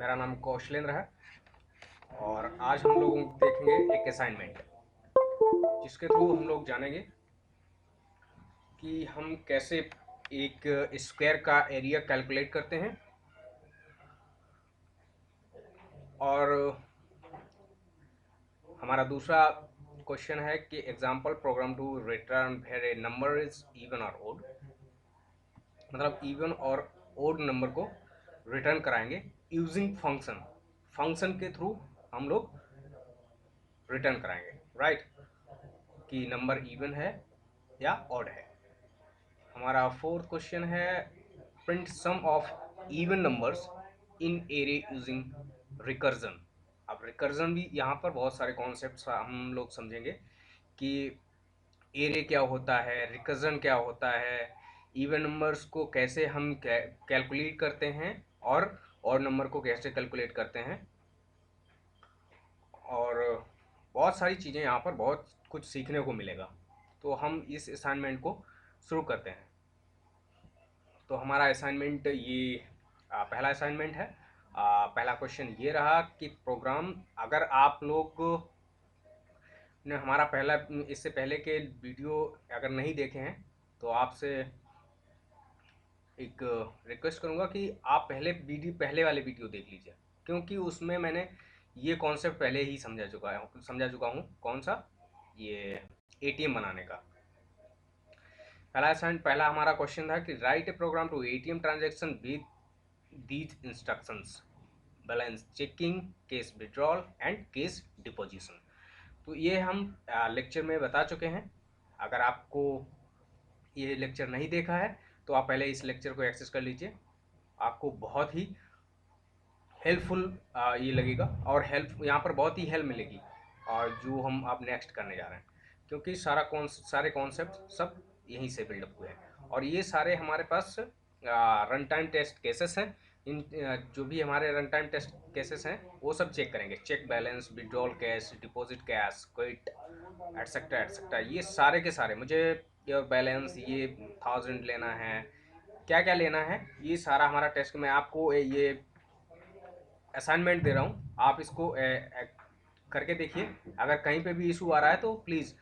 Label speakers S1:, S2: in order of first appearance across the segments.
S1: मेरा नाम कौशलेंद्र है और आज हम लोग देखेंगे एक असाइनमेंट जिसके थ्रू हम लोग जानेंगे कि हम कैसे एक स्क्वायर का एरिया कैलकुलेट करते हैं। और हमारा दूसरा क्वेश्चन है कि example program to return where a number is even और ओड, मतलब इवन और ओड नंबर को रिटर्न कराएंगे यूजिंग फंक्शन। फंक्शन के थ्रू हम लोग रिटर्न कराएंगे, राइट, कि नंबर इवन है या ऑड है। हमारा फोर्थ क्वेश्चन है print sum of even numbers in array using recursion. अब रिकर्जन भी यहाँ पर बहुत सारे कॉन्सेप्ट्स हम लोग समझेंगे कि एरे क्या होता है, रिकर्जन क्या होता है, इवन नंबर्स को कैसे हम कैलकुलेट करते हैं और ऑड नंबर को कैसे कैलकुलेट करते हैं, और बहुत सारी चीज़ें यहाँ पर बहुत कुछ सीखने को मिलेगा। तो हम इस असाइनमेंट को शुरू करते हैं। तो हमारा असाइनमेंट ये पहला असाइनमेंट है। पहला क्वेश्चन ये रहा कि प्रोग्राम, अगर आप लोग ने हमारा पहला इससे पहले के वीडियो अगर नहीं देखे हैं तो आपसे एक रिक्वेस्ट करूंगा कि आप पहले वाले वीडियो देख लीजिए, क्योंकि उसमें मैंने ये कॉन्सेप्ट पहले ही समझा चुका हूँ। कौन सा? ये एटीएम बनाने का। पहला हमारा क्वेश्चन था कि write a program to ATM transaction with these instructions: balance checking, case withdrawal and case deposition. तो ये हम लेक्चर में बता चुके हैं। अगर आपको ये लेक्चर नहीं देखा है तो आप पहले इस लेक्चर को एक्सेस कर लीजिए, आपको बहुत ही हेल्पफुल ये लगेगा और हेल्प यहाँ पर बहुत ही हेल्प मिलेगी और जो हम अब नेक्स्ट करने जा रहे हैं, क्योंकि सारे कॉन्सेप्ट सब यहीं से बिल्डअप हुए हैं और ये सारे हमारे पास रन टाइम टेस्ट केसेस हैं। इन जो भी हमारे रन टाइम टेस्ट केसेस हैं वो सब चेक करेंगे: check balance, withdrawal cash, deposit cash, quit, etcetera etcetera. ये सारे के सारे मुझे बैलेंस, ये 1000 लेना है, क्या क्या लेना है, ये सारा हमारा टेस्ट में आपको ये असाइनमेंट दे रहा हूँ। आप इसको करके देखिए। अगर कहीं पे भी इशू आ रहा है तो प्लीज़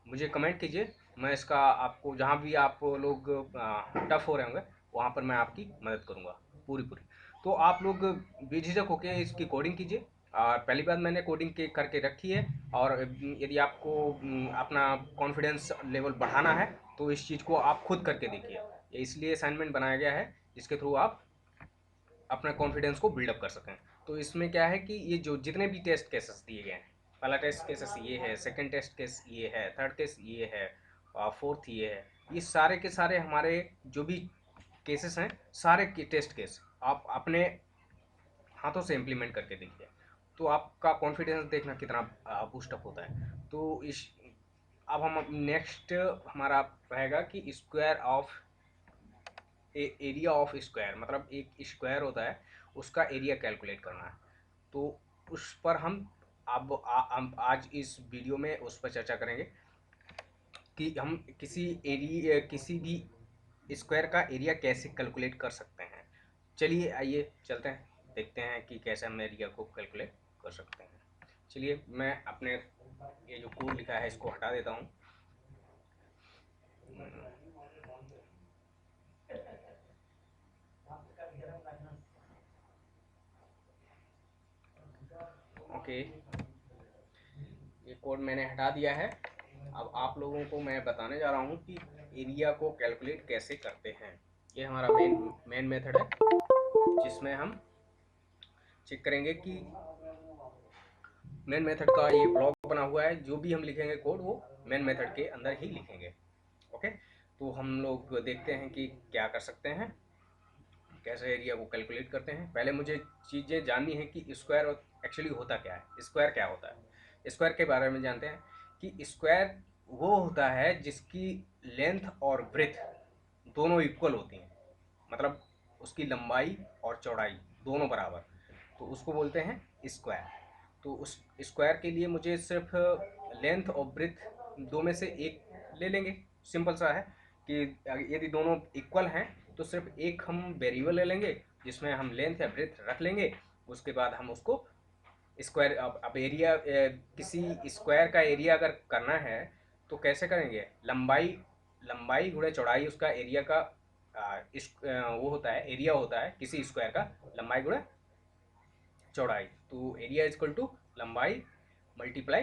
S1: मुझे कमेंट कीजिए, मैं इसका आपको जहाँ भी आप लोग टफ हो रहे होंगे वहाँ पर मैं आपकी मदद करूँगा पूरी पूरी। तो आप लोग बेझिझक होकर इसकी कोडिंग कीजिए। पहली बात मैंने कोडिंग के करके रखी है और यदि आपको अपना कॉन्फिडेंस लेवल बढ़ाना है तो इस चीज़ को आप खुद करके देखिए। ये इसलिए असाइनमेंट बनाया गया है जिसके थ्रू आप अपना कॉन्फिडेंस को बिल्डअप कर सकें। तो इसमें क्या है कि ये जो जितने भी टेस्ट केसेस दिए गए हैं, पहला टेस्ट केसेस ये है, सेकंड टेस्ट केस ये है, थर्ड केस ये है, फोर्थ ये है, ये सारे के सारे हमारे जो भी केसेस हैं, सारे के टेस्ट केस आप अपने हाथों से इम्प्लीमेंट करके देखिए, तो आपका कॉन्फिडेंस देखना कितना बूस्टअप होता है। तो इस अब हम नेक्स्ट हमारा रहेगा कि square of area of square, मतलब एक स्क्वायर होता है उसका एरिया कैलकुलेट करना है। तो उस पर हम आज इस वीडियो में उस पर चर्चा करेंगे कि हम किसी भी स्क्वायर का एरिया कैसे कैलकुलेट कर सकते हैं। चलिए आइए चलते हैं, देखते हैं कि कैसे हम एरिया को कैलकुलेट कर सकते हैं। चलिए मैं अपने ये जो कोड लिखा है इसको हटा देता हूँ। ओके, ये कोड मैंने हटा दिया है। अब आप लोगों को मैं बताने जा रहा हूँ कि एरिया को कैलकुलेट कैसे करते हैं। ये हमारा मेन मेथड है जिसमें हम चेक करेंगे कि मेन मेथड का ये ब्लॉक बना हुआ है, जो भी हम लिखेंगे कोड वो मेन मेथड के अंदर ही लिखेंगे। ओके, तो हम लोग देखते हैं कि क्या कर सकते हैं, कैसे एरिया को कैलकुलेट करते हैं। पहले मुझे चीज़ें जाननी है कि स्क्वायर एक्चुअली होता क्या है, स्क्वायर क्या होता है। स्क्वायर के बारे में जानते हैं कि स्क्वायर वो होता है जिसकी लेंथ और ब्रेथ दोनों इक्वल होती हैं, मतलब उसकी लंबाई और चौड़ाई दोनों बराबर, तो उसको बोलते हैं स्क्वायर। तो उस स्क्वायर के लिए मुझे सिर्फ लेंथ और ब्रेथ दो में से एक ले लेंगे। सिंपल सा है कि यदि दोनों इक्वल हैं तो सिर्फ एक हम वेरिएबल ले लेंगे जिसमें हम लेंथ या ब्रेथ रख लेंगे उसके बाद हम उसको स्क्वायर, अब एरिया किसी स्क्वायर का एरिया अगर करना है तो कैसे करेंगे, लंबाई लंबाई गुणे चौड़ाई उसका एरिया का वो होता है, एरिया होता है किसी स्क्वायर का लंबाई गुणे चौड़ाई। तो एरिया इज इक्वल टू लंबाई मल्टीप्लाई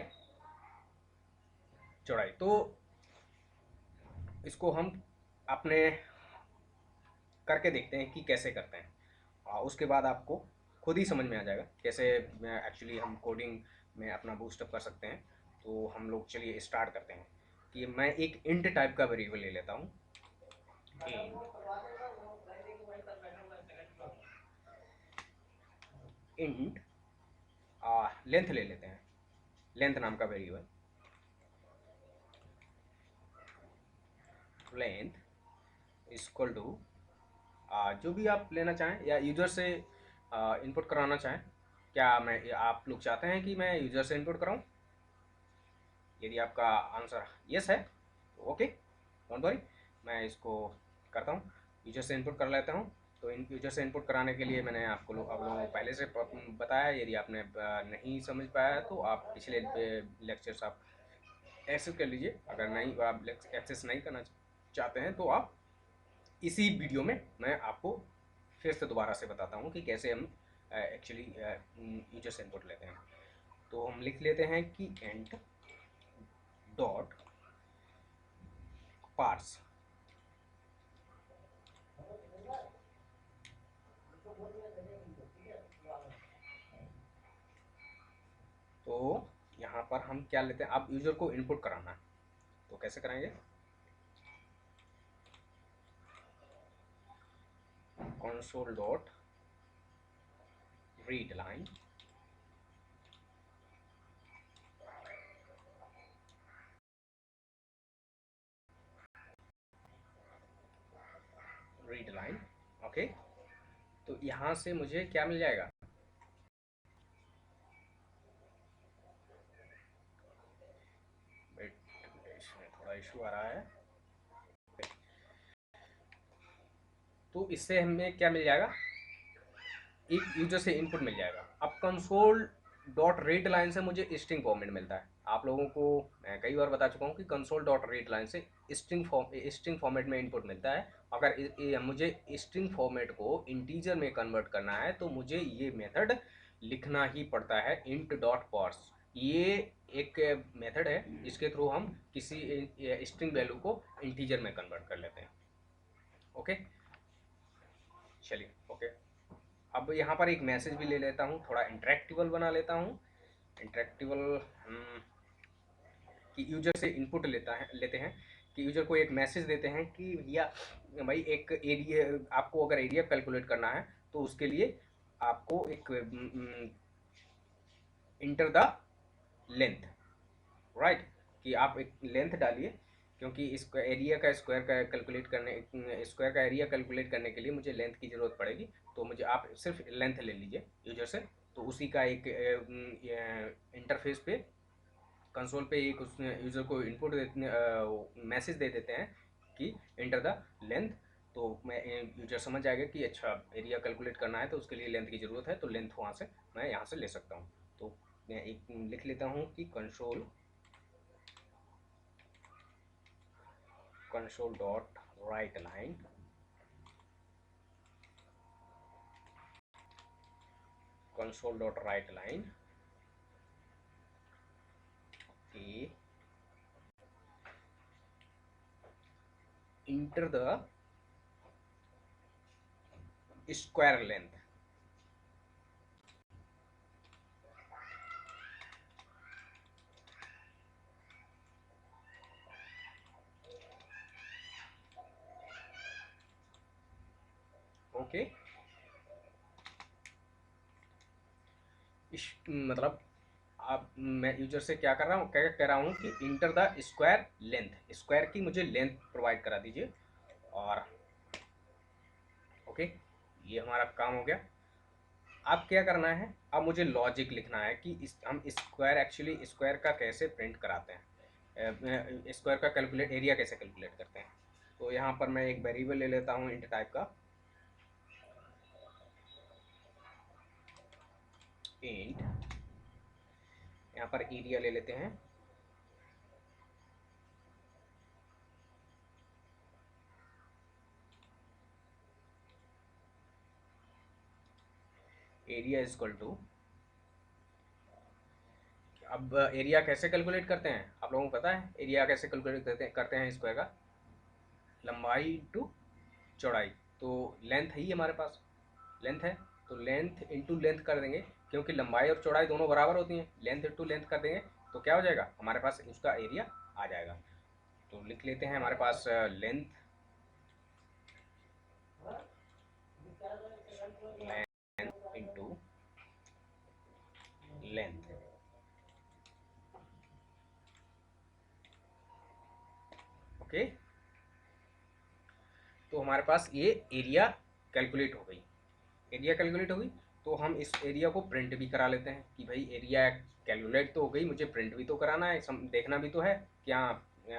S1: चौड़ाई। तो इसको हम अपने करके देखते हैं कि कैसे करते हैं, और उसके बाद आपको खुद ही समझ में आ जाएगा कैसे एक्चुअली हम कोडिंग में अपना बूस्टअप कर सकते हैं। तो हम लोग चलिए स्टार्ट करते हैं कि मैं एक इंट टाइप का वेरिएबल ले लेता हूँ, इंट लेंथ ले लेते हैं, लेंथ नाम का वेरिएबल, लेंथ इक्वल टू जो भी आप लेना चाहें या यूजर से इनपुट कराना चाहें। क्या मैं, आप लोग चाहते हैं कि मैं यूजर से इनपुट कराऊं? यदि आपका आंसर यस है तो ओके, डोंट वरी, मैं इसको करता हूँ, यूजर से इनपुट कर लेता हूँ। तो इन यूजर से इनपुट कराने के लिए मैंने आप लोगों को पहले से बताया। यदि आपने नहीं समझ पाया तो आप पिछले लेक्चर्स आप एक्सेस कर लीजिए। अगर नहीं, आप एक्सेस नहीं करना चाहते हैं तो आप इसी वीडियो में मैं आपको फिर से दोबारा से बताता हूँ कि कैसे हम एक्चुअली यूजर से इनपुट लेते हैं। तो हम लिख लेते हैं कि एंड डॉट पार्स, तो यहाँ पर हम क्या लेते हैं, आप यूजर को इनपुट कराना है तो कैसे कराएंगे, console dot read line, read line okay. तो यहाँ से मुझे क्या मिल जाएगा, इसमें थोड़ा इशू आ रहा है। तो इससे हमें क्या मिल जाएगा, एक यूजर से इनपुट मिल जाएगा। अब कंसोल डॉट रीड लाइन से मुझे स्ट्रिंग फॉर्मेट मिलता है। आप लोगों को मैं कई बार बता चुका हूँ कि कंसोल डॉट रीड लाइन से स्ट्रिंग फॉर्मेट में इनपुट मिलता है। अगर मुझे स्ट्रिंग फॉर्मेट को इंटीजर में कन्वर्ट करना है तो मुझे ये मेथड लिखना ही पड़ता है, इंट डॉट पार्स। ये एक मेथड है जिसके थ्रू हम किसी स्ट्रिंग वैल्यू को इंटीजर में कन्वर्ट कर लेते हैं। ओके, चलिए ओके। अब यहाँ पर एक मैसेज भी ले लेता हूँ, थोड़ा इंटरेक्टिवल बना लेता हूँ। इंटरेक्टिवल कि यूजर से इनपुट लेते हैं कि यूजर को एक मैसेज देते हैं कि भैया भाई एक एरिया, आपको अगर एरिया कैलकुलेट करना है तो उसके लिए आपको एक इंटर द लेंथ, राइट, कि आप एक लेंथ डालिए, क्योंकि इस एरिया का स्क्वायर का एरिया कैलकुलेट करने के लिए मुझे लेंथ की ज़रूरत पड़ेगी। तो मुझे आप सिर्फ लेंथ ले लीजिए यूजर से। तो उसी का एक इंटरफेस पे, कंसोल पे एक उस यूज़र को इनपुट मैसेज दे देते हैं कि इंटर द लेंथ। तो मैं यूजर समझ जाएगा कि अच्छा एरिया कैलकुलेट करना है तो उसके लिए लेंथ की ज़रूरत है, तो लेंथ वहाँ से मैं यहाँ से ले सकता हूँ। तो मैं एक लिख लेता हूँ कि console dot write line, console dot write line A enter the square length. Okay, मतलब अब मैं यूजर से क्या कर रहा हूँ, क्या कह रहा हूँ कि enter the square length, square की मुझे लेंथ प्रोवाइड करा दीजिए। और ओके, ये हमारा काम हो गया। अब क्या करना है, अब मुझे लॉजिक लिखना है कि हम स्क्वायर, एक्चुअली स्क्वायर का कैसे प्रिंट कराते हैं, स्क्वायर का कैलकुलेट, एरिया कैसे कैलकुलेट करते हैं। तो यहाँ पर मैं एक वेरिएबल ले लेता हूँ इंट टाइप का, इंट, यहाँ पर एरिया ले लेते हैं, एरिया इज इक्वल टू, अब एरिया कैसे कैलकुलेट करते हैं आप लोगों को पता है? एरिया कैसे कैलकुलेट करते हैं स्क्वायर का? लंबाई टू चौड़ाई, तो लेंथ है ही हमारे पास, लेंथ है तो लेंथ इंटू लेंथ कर देंगे, क्योंकि लंबाई और चौड़ाई दोनों बराबर होती हैं, लेंथ इंटू लेंथ कर देंगे तो क्या हो जाएगा हमारे पास, उसका एरिया आ जाएगा। तो लिख लेते हैं हमारे पास लेंथ इंटू लेंथ, ओके। तो हमारे पास ये एरिया कैलकुलेट हो गई, एरिया कैलकुलेट हो गई, तो हम इस एरिया को प्रिंट भी करा लेते हैं कि भाई एरिया कैलकुलेट तो हो गई, मुझे प्रिंट भी तो कराना है, देखना भी तो है क्या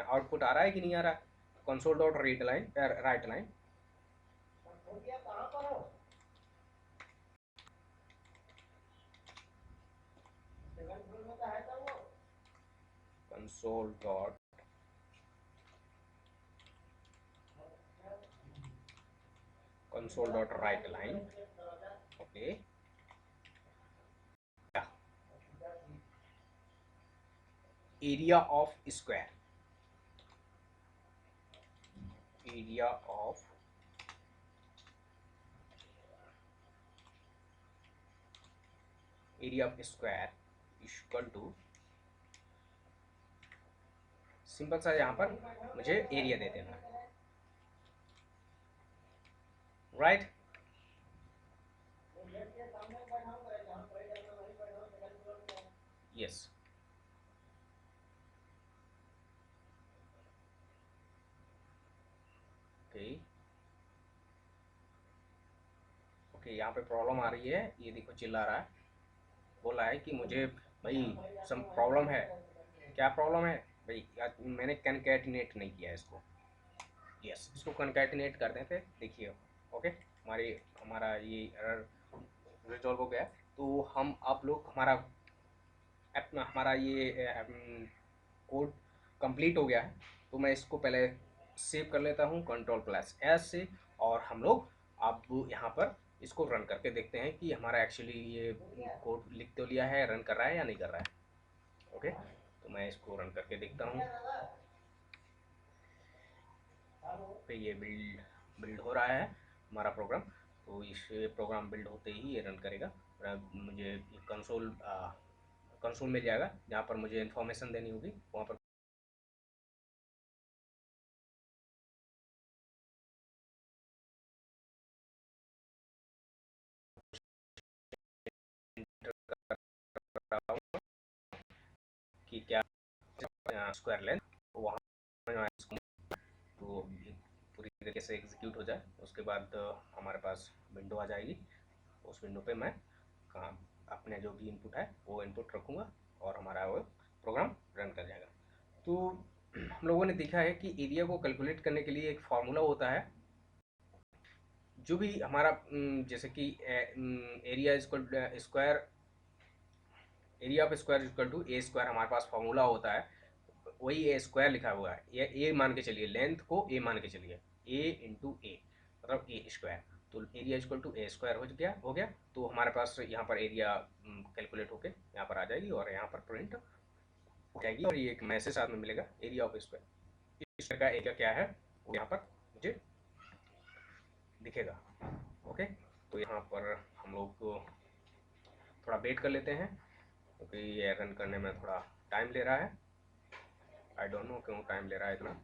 S1: आउटपुट आ रहा है कि नहीं आ रहा है। Console dot read line, write line, console dot write line, okay. Area of square, area of square equal to, simple सा यहाँ पर मुझे एरिया दे देना, राइट। यस, ओके ओके, यहाँ पे प्रॉब्लम आ रही है, ये देखो चिल्ला रहा है, बोल रहा है कि मुझे भाई सम प्रॉब्लम है। क्या प्रॉब्लम है भाई? मैंने कनकैटिनेट नहीं किया इसको। यस, इसको कनकैटिनेट कर देते, देखिए, ओके। हमारा ये एरर रिजॉल्व हो गया। तो हम आप लोग हमारा ये कोड कंप्लीट हो गया है, तो मैं इसको पहले सेव कर लेता हूँ Ctrl+S से, और हम लोग अब यहाँ पर इसको रन करके देखते हैं कि हमारा एक्चुअली ये कोड लिख तो लिया है, रन कर रहा है या नहीं कर रहा है, ओके। तो मैं इसको रन करके देखता हूँ, पे ये बिल्ड हो रहा है हमारा प्रोग्राम। तो इस प्रोग्राम बिल्ड होते ही ये रन करेगा, मुझे कंसोल मिल जाएगा जहाँ पर मुझे इन्फॉर्मेशन देनी होगी, वहाँ पर कि क्या स्क्वायर लेंथ, वहाँ तो पूरी तरीके से एग्जीक्यूट हो जाए, उसके बाद हमारे पास विंडो आ जाएगी। उस विंडो पे मैं अपने जो भी इनपुट है वो इनपुट रखूँगा और हमारा वो प्रोग्राम रन कर जाएगा। तो हम लोगों ने देखा है कि एरिया को कैलकुलेट करने के लिए एक फार्मूला होता है, जो भी हमारा जैसे कि area equal square, area of square equal to a square हमारे पास फार्मूला होता है, वही ए स्क्वायर लिखा हुआ है, ये ए मान के चलिए, लेंथ को ए मान के चलिए, ए इंटू ए मतलब ए स्क्वायर, तो area equal to a square हो गया। तो हमारे पास यहाँ पर एरिया कैलकुलेट होके यहाँ पर आ जाएगी और यहाँ पर प्रिंट हो जाएगी, और ये एक मैसेज साथ में मिलेगा, एरिया ऑफ स्क्वायर, इस का एरिया क्या है वो यहाँ पर मुझे दिखेगा, ओके। तो यहाँ पर हम लोग थोड़ा वेट कर लेते हैं, क्योंकि ये रन करने में थोड़ा टाइम ले रहा है, आई डोंट नो क्यों टाइम ले रहा है इतना।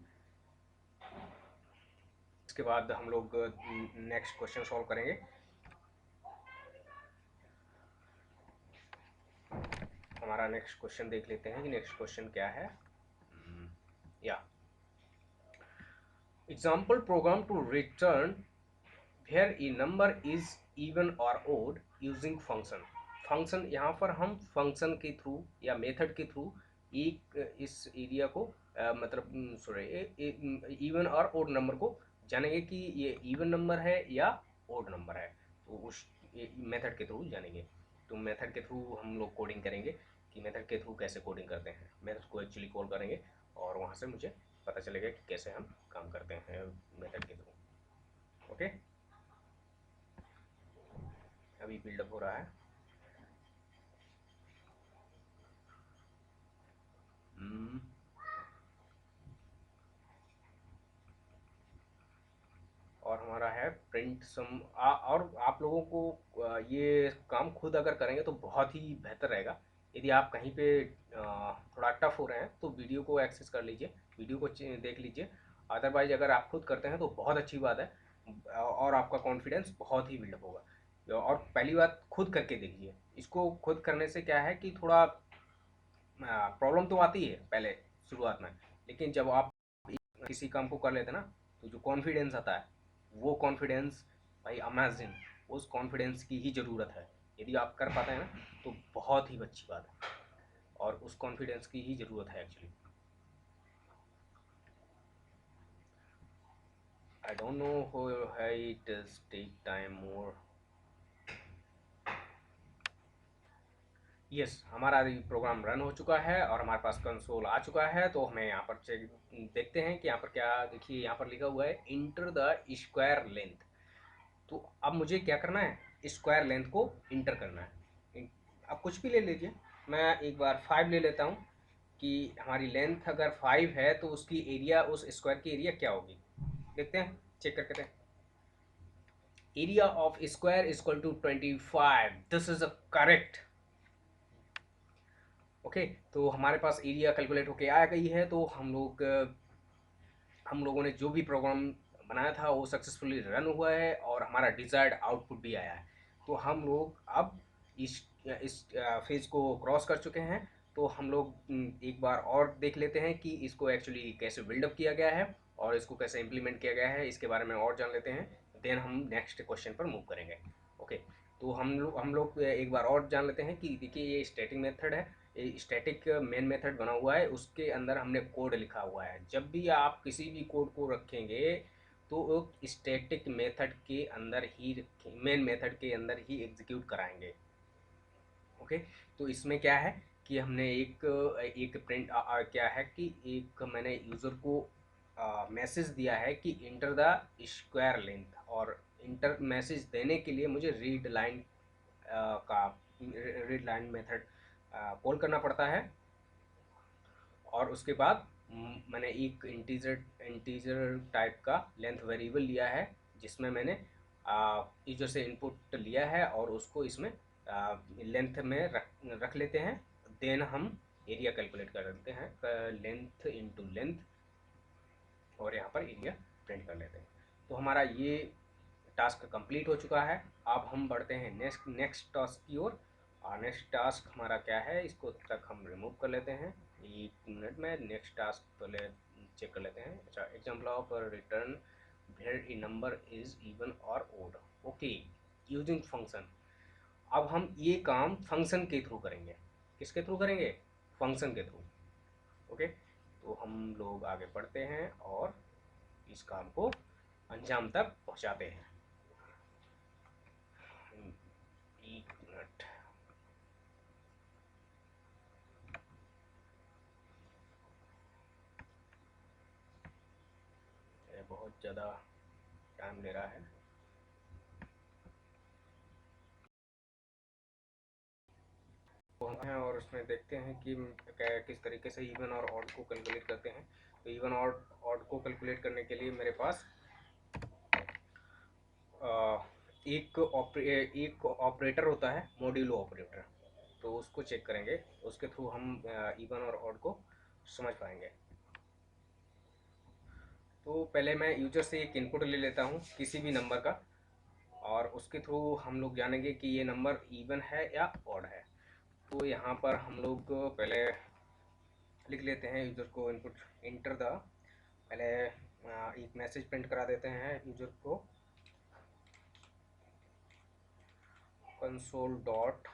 S1: इसके बाद हम लोग नेक्स्ट क्वेश्चन सॉल्व करेंगे। हमारा नेक्स्ट क्वेश्चन देख लेते हैं कि नेक्स्ट क्वेश्चन क्या है। या example program to return where a number is even और ओड यूजिंग फंक्शन। फंक्शन, यहाँ पर हम फंक्शन के थ्रू या मेथड के थ्रू एक इस एरिया को मतलब सॉरी इवन और ओड नंबर को जानेंगे कि ये इवन नंबर है या ओड नंबर है, तो उस मेथड के थ्रू जानेंगे। तो मेथड के थ्रू हम लोग कोडिंग करेंगे कि मेथड के थ्रू कैसे कोडिंग करते हैं, मेथड को एक्चुअली कॉल करेंगे और वहाँ से मुझे पता चलेगा कि कैसे हम काम करते हैं मेथड के थ्रू। ओके, अभी बिल्डअप हो रहा है। और हमारा है प्रिंट सम और आप लोगों को ये काम खुद अगर करेंगे तो बहुत ही बेहतर रहेगा। यदि आप कहीं पे थोड़ा टफ हो रहे हैं तो वीडियो को एक्सेस कर लीजिए, वीडियो को देख लीजिए। अदरवाइज अगर आप खुद करते हैं तो बहुत अच्छी बात है और आपका कॉन्फिडेंस बहुत ही बिल्डअप होगा। और पहली बात खुद करके देखिए, इसको खुद करने से क्या है कि थोड़ा प्रॉब्लम तो आती है पहले शुरुआत में, लेकिन जब आप किसी काम को कर लेते हैं ना तो जो कॉन्फिडेंस आता है वो कॉन्फिडेंस भाई अमेजिंग, उस कॉन्फिडेंस की ही ज़रूरत है। यदि आप कर पाते हैं ना तो बहुत ही अच्छी बात है और उस कॉन्फिडेंस की ही ज़रूरत है actually. I don't know how it does take time more। Yes, हमारा प्रोग्राम रन हो चुका है और हमारे पास कंसोल आ चुका है। तो हमें यहाँ पर चेक देखते हैं कि यहाँ पर क्या, देखिए यहाँ पर लिखा हुआ है इंटर द स्क्वायर लेंथ। तो अब मुझे क्या करना है, स्क्वायर लेंथ को इंटर करना है। अब कुछ भी ले लीजिए, मैं एक बार 5 ले लेता हूँ कि हमारी लेंथ अगर 5 है तो उसकी एरिया, उस स्क्वायर की एरिया क्या होगी। देखते हैं, चेक करके देखते हैं। Area of square is equal to 25, this is a correct. Okay, तो हमारे पास एरिया कैलकुलेट होके आ गई है। तो हम लोगों ने जो भी प्रोग्राम बनाया था वो सक्सेसफुली रन हुआ है और हमारा डिज़ायर्ड आउटपुट भी आया है। तो हम लोग अब इस फेज को क्रॉस कर चुके हैं। तो हम लोग एक बार और देख लेते हैं कि इसको एक्चुअली कैसे बिल्डअप किया गया है और इसको कैसे इम्प्लीमेंट किया गया है, इसके बारे में और जान लेते हैं। देन हम नेक्स्ट क्वेश्चन पर मूव करेंगे। ओके, तो हम लोग एक बार और जान लेते हैं कि देखिए ये स्टैटिक मेथड है, स्टैटिक मेन मेथड बना हुआ है, उसके अंदर हमने कोड लिखा हुआ है। जब भी आप किसी भी कोड को रखेंगे तो स्टैटिक मेथड के अंदर ही मेन मेथड के अंदर ही एग्जीक्यूट कराएंगे। ओके, तो इसमें क्या है कि हमने एक एक प्रिंट क्या है कि एक मैंने यूज़र को मैसेज दिया है कि इंटर द स्क्वायर लेंथ, और इंटर मैसेज देने के लिए मुझे रीड लाइन का रीड लाइन मेथड कॉल करना पड़ता है। और उसके बाद मैंने एक इंटीजर टाइप का लेंथ वेरिएबल लिया है जिसमें मैंने यूजर से इनपुट लिया है और उसको इसमें लेंथ में रख लेते हैं। देन हम एरिया कैलकुलेट कर लेते हैं, लेंथ इनटू लेंथ, और यहाँ पर एरिया प्रिंट कर लेते हैं। तो हमारा ये टास्क कंप्लीट हो चुका है। अब हम बढ़ते हैं नेक्स्ट टास्क की ओर। और नेक्स्ट टास्क हमारा क्या है, इसको तक हम रिमूव कर लेते हैं। 1 मिनट में नेक्स्ट टास्क पहले चेक कर लेते हैं। अच्छा, example of return where a number is even और ओड। Okay, using function. अब हम ये काम फंक्शन के थ्रू करेंगे। किसके थ्रू करेंगे, फंक्शन के थ्रू। ओके, तो हम लोग आगे बढ़ते हैं और इस काम को अंजाम तक पहुंचाते हैं। 1 मिनट। ये बहुत ज़्यादा टाइम ले रहा है। हैं और उसमें देखते हैं कि किस तरीके से इवन और ऑड को कैलकुलेट करते हैं। तो इवन और ऑड को कैलकुलेट करने के लिए मेरे पास एक ऑपरेटर होता है, मॉड्यूलो ऑपरेटर। तो उसको चेक करेंगे, उसके थ्रू हम इवन और ऑड को समझ पाएंगे। तो पहले मैं यूजर से एक इनपुट ले लेता हूँ किसी भी नंबर का, और उसके थ्रू हम लोग जानेंगे कि ये नंबर इवन है या ऑड है। तो यहाँ पर हम लोग पहले लिख लेते हैं यूज़र को इनपुट इंटर द, पहले एक मैसेज प्रिंट करा देते हैं यूज़र को, console dot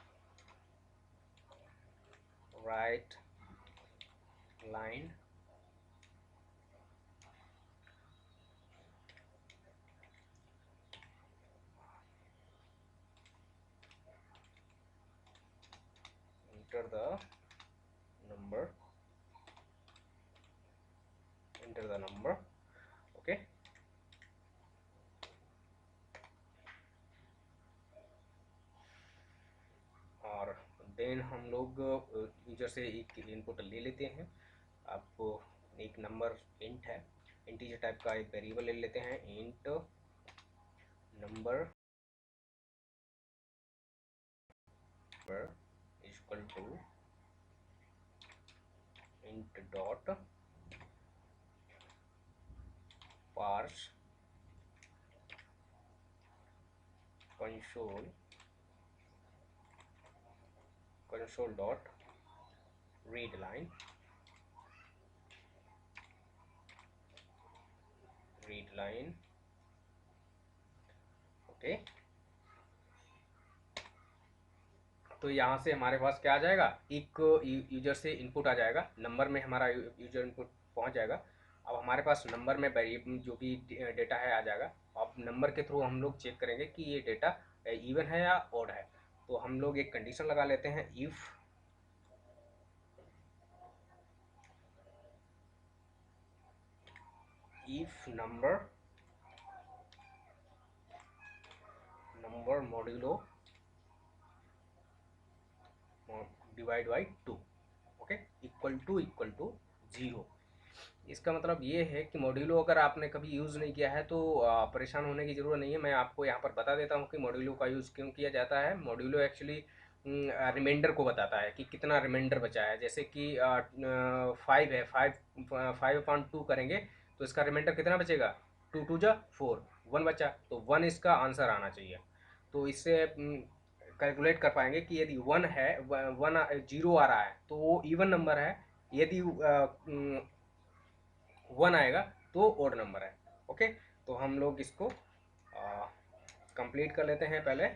S1: write line enter the number, okay. और देन हम लोग यूजर से एक इनपुट ले लेते हैं। आपको एक नंबर इंट है, इंटीजर टाइप का एक वेरिएबल ले लेते हैं, int number equal to int dot parse console dot read line okay. तो यहाँ से हमारे पास क्या आ जाएगा, एक यूजर से इनपुट आ जाएगा, नंबर में हमारा यूजर इनपुट पहुँच जाएगा। अब हमारे पास नंबर में जो भी डेटा है आ जाएगा। अब नंबर के थ्रू हम लोग चेक करेंगे कि ये डेटा इवन है या ऑड है। तो हम लोग एक कंडीशन लगा लेते हैं, if number modulo divide by 2, okay, equal to 0। इसका मतलब ये है कि मॉड्यूलो अगर आपने कभी यूज़ नहीं किया है तो परेशान होने की ज़रूरत नहीं है। मैं आपको यहाँ पर बता देता हूँ कि मॉड्यूलो का यूज़ क्यों किया जाता है। मॉड्यूलो एक्चुअली रिमाइंडर को बताता है कि कितना रिमाइंडर बचा है। जैसे कि 5 है, 5/2 करेंगे तो इसका रिमाइंडर कितना बचेगा, 2 2 जा 4, 1 बचा, तो 1 इसका आंसर आना चाहिए। तो इससे कैलकुलेट कर पाएंगे कि यदि 1 है, 0 आ रहा है तो वो इवन नंबर है, यदि 1 आएगा तो ओड नंबर है, ओके। तो हम लोग इसको कंप्लीट कर लेते हैं पहले।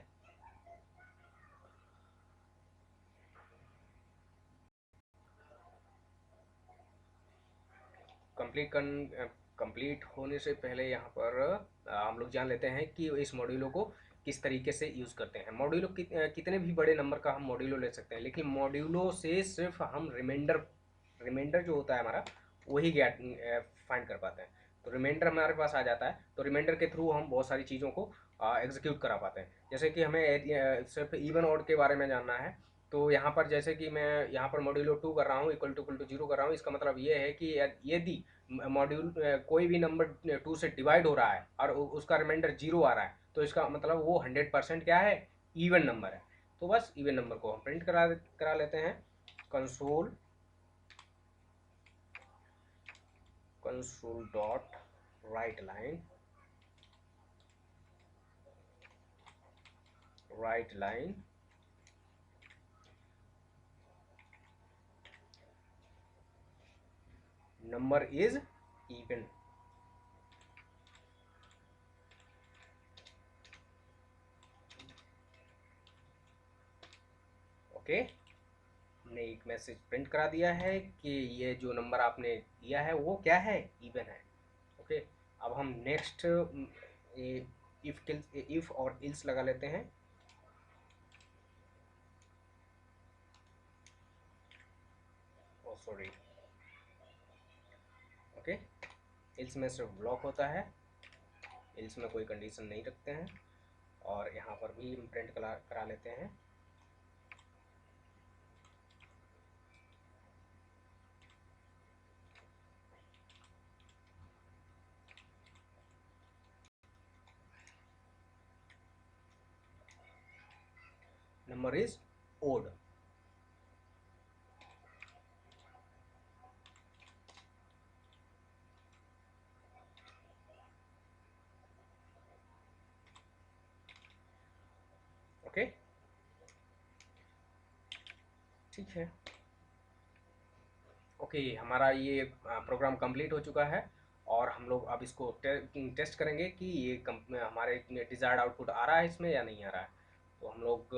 S1: कंप्लीट होने से पहले यहाँ पर हम लोग जान लेते हैं कि इस मॉड्यूलो को किस तरीके से यूज़ करते हैं। मॉड्यूलो कितने भी बड़े नंबर का हम मॉड्यूलो ले सकते हैं, लेकिन मॉड्यूलो से सिर्फ हम रिमाइंडर जो होता है हमारा वही फाइंड कर पाते हैं। तो रिमाइंडर हमारे पास आ जाता है, तो रिमाइंडर के थ्रू हम बहुत सारी चीज़ों को एग्जीक्यूट करा पाते हैं। जैसे कि हमें सिर्फ इवन ऑड के बारे में जानना है, तो यहाँ पर जैसे कि मैं यहाँ पर मॉड्यूलो 2 कर रहा हूँ, इक्वल टू 0 कर रहा हूँ। इसका मतलब ये है कि यदि मॉड्यूल कोई भी नंबर 2 से डिवाइड हो रहा है और उसका रिमाइंडर 0 आ रहा है, तो इसका मतलब वो 100% क्या है, इवन नंबर है। तो बस इवन नंबर को हम प्रिंट करा लेते हैं, console dot write line number is even, okay. हमने एक मैसेज प्रिंट करा दिया है कि ये जो नंबर आपने दिया है वो क्या है, इवन है, ओके। अब हम नेक्स्ट इफ और इल्स लगा लेते हैं। Sorry, okay. इल्स में सिर्फ ब्लॉक होता है, इल्स में कोई कंडीशन नहीं रखते हैं। और यहाँ पर भी हम प्रिंट करा लेते हैं, नंबर इज ओड, ओके, ठीक है, ओके। हमारा ये प्रोग्राम कंप्लीट हो चुका है और हम लोग अब इसको टेस्ट करेंगे कि ये हमारे डिजायर्ड आउटपुट आ रहा है इसमें या नहीं आ रहा है। तो हम लोग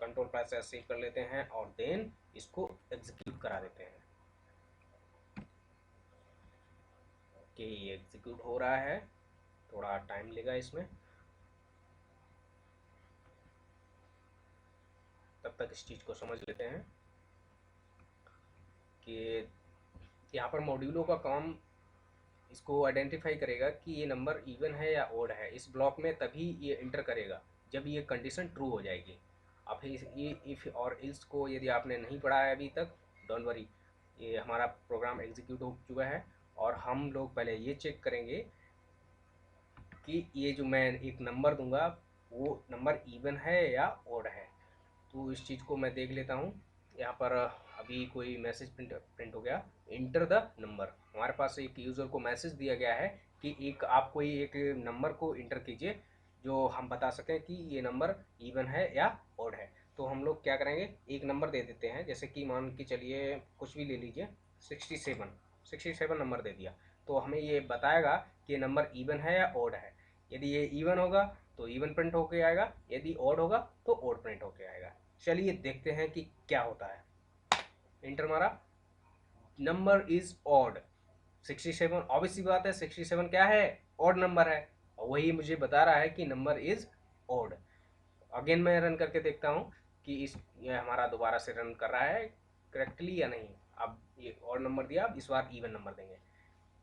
S1: कंट्रोल प्लस सेव कर लेते हैं और देन इसको एग्जीक्यूट करा देते हैं। ओके, ये एग्जीक्यूट हो रहा है, थोड़ा टाइम लेगा इसमें, तब तक इस चीज़ को समझ लेते हैं। कि यहाँ पर मॉड्यूलो का काम इसको आइडेंटिफाई करेगा कि ये नंबर इवन है या ओड है। इस ब्लॉक में तभी ये इंटर करेगा जब ये कंडीशन ट्रू हो जाएगी। अब ये इफ़ और इल्स को यदि आपने नहीं पढ़ा है अभी तक, डोंट वरी, ये हमारा प्रोग्राम एग्जीक्यूट हो चुका है। और हम लोग पहले ये चेक करेंगे कि ये जो मैं एक नंबर दूंगा वो नंबर इवन है या ओड है। तो इस चीज़ को मैं देख लेता हूँ। यहाँ पर अभी कोई मैसेज प्रिंट हो गया, इंटर द नंबर। हमारे पास एक यूज़र को मैसेज दिया गया है कि आप कोई एक नंबर को इंटर कीजिए जो हम बता सकें कि ये नंबर इवन है या ओड है। तो हम लोग क्या करेंगे, एक नंबर दे देते हैं, जैसे कि मान के चलिए कुछ भी ले लीजिए, 67 नंबर दे दिया। तो हमें ये बताएगा कि ये नंबर इवन है या ओड है। यदि ये इवन होगा तो इवन प्रिंट होके आएगा, यदि ओड होगा तो ओड प्रिंट होके आएगा। चलिए देखते हैं कि क्या होता है। इंटर मारा, नंबर इज ऑड 67। ऑब्वियस सी बात है 67 क्या है, ऑड नंबर है, और वही मुझे बता रहा है कि नंबर इज ऑड। अगेन मैं रन करके देखता हूँ कि ये हमारा दोबारा से रन कर रहा है करेक्टली या नहीं। अब ये ऑड नंबर दिया, अब इस बार इवन नंबर देंगे।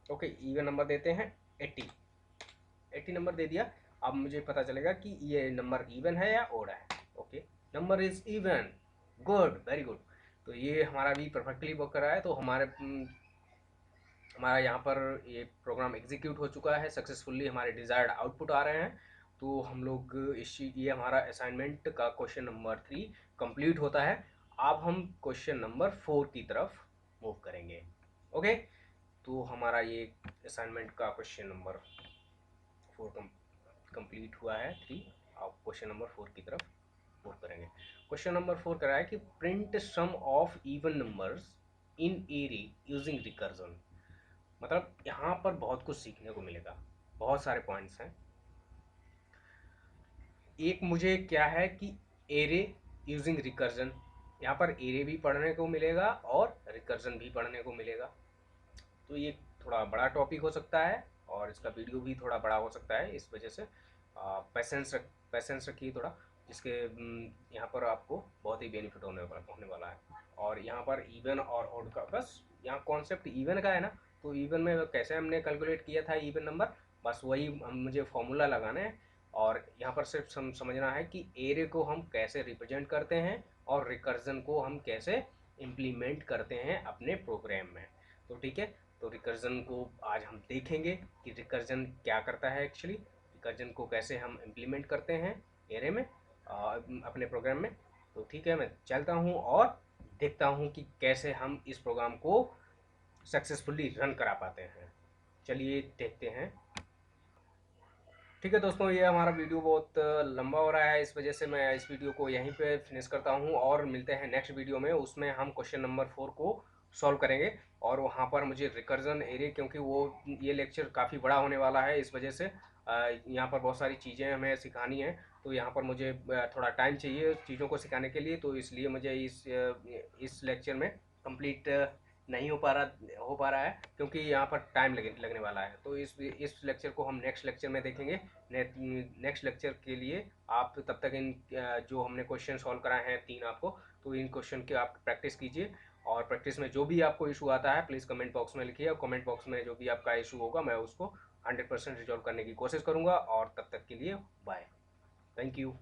S1: ओके, इवन नंबर देते हैं 80 नंबर दे दिया। अब मुझे पता चलेगा कि ये नंबर इवन है या ओड है। Okay, number is even, good, very good. तो ये हमारा भी परफेक्टली वर्क कर रहा है। तो हमारा यहाँ पर ये प्रोग्राम एग्जीक्यूट हो चुका है सक्सेसफुली, हमारे डिज़ायर्ड आउटपुट आ रहे हैं। तो हम लोग ये हमारा असाइनमेंट का क्वेश्चन नंबर 3 कंप्लीट होता है। अब हम क्वेश्चन नंबर 4 की तरफ मूव करेंगे। ओके, तो हमारा ये असाइनमेंट का क्वेश्चन नंबर 4 कंप्लीट हुआ है 3। अब क्वेश्चन नंबर 4 की तरफ मूव करेंगे। क्वेश्चन नंबर 4 कह रहा है कि print sum of even numbers in array using recursion. मतलब यहाँ पर बहुत कुछ सीखने को मिलेगा, बहुत सारे पॉइंट्स हैं। एक मुझे क्या है कि एरे यूजिंग रिकर्जन, यहाँ पर एरे भी पढ़ने को मिलेगा और रिकर्जन भी पढ़ने को मिलेगा। तो ये थोड़ा बड़ा टॉपिक हो सकता है और इसका वीडियो भी थोड़ा बड़ा हो सकता है। इस वजह से पैसेंस रखिए थोड़ा, जिसके यहाँ पर आपको बहुत ही बेनिफिट होने वाला है। और यहाँ पर इवन और ऑड का बस यहाँ कॉन्सेप्ट इवन का है ना, तो इवन में कैसे हमने कैलकुलेट किया था इवन नंबर, बस वही मुझे फॉर्मूला लगाना है। और यहाँ पर सिर्फ समझना है कि एरे को हम कैसे रिप्रेजेंट करते हैं और रिकर्जन को हम कैसे इम्प्लीमेंट करते हैं अपने प्रोग्राम में। तो ठीक है, तो रिकर्जन को आज हम देखेंगे कि रिकर्जन क्या करता है एक्चुअली, रिकर्जन को कैसे हम इम्प्लीमेंट करते हैं एरे में अपने प्रोग्राम में। तो ठीक है, मैं चलता हूँ और देखता हूँ कि कैसे हम इस प्रोग्राम को सक्सेसफुली रन करा पाते हैं। चलिए देखते हैं। ठीक है दोस्तों, ये हमारा वीडियो बहुत लंबा हो रहा है, इस वजह से मैं इस वीडियो को यहीं पे फिनिश करता हूँ और मिलते हैं नेक्स्ट वीडियो में। उसमें हम क्वेश्चन नंबर 4 को सॉल्व करेंगे और वहाँ पर मुझे रिकर्जन एरे, क्योंकि ये लेक्चर काफ़ी बड़ा होने वाला है, इस वजह से यहाँ पर बहुत सारी चीज़ें हमें सिखानी है। तो यहाँ पर मुझे थोड़ा टाइम चाहिए चीज़ों को सिखाने के लिए, तो इसलिए मुझे इस लेक्चर में कंप्लीट नहीं हो पा रहा है, क्योंकि यहाँ पर टाइम लगने वाला है। तो इस लेक्चर को हम नेक्स्ट लेक्चर में देखेंगे। नेक्स्ट लेक्चर के लिए आप तब तक इन जो हमने क्वेश्चन सॉल्व कराए हैं 3 आपको, तो इन क्वेश्चन की आप प्रैक्टिस कीजिए। और प्रैक्टिस में जो भी आपको इशू आता है प्लीज़ कमेंट बॉक्स में लिखिए, और कमेंट बॉक्स में जो भी आपका इशू होगा मैं उसको 100% रिजॉल्व करने की कोशिश करूँगा। और तब तक के लिए बाय, थैंक यू।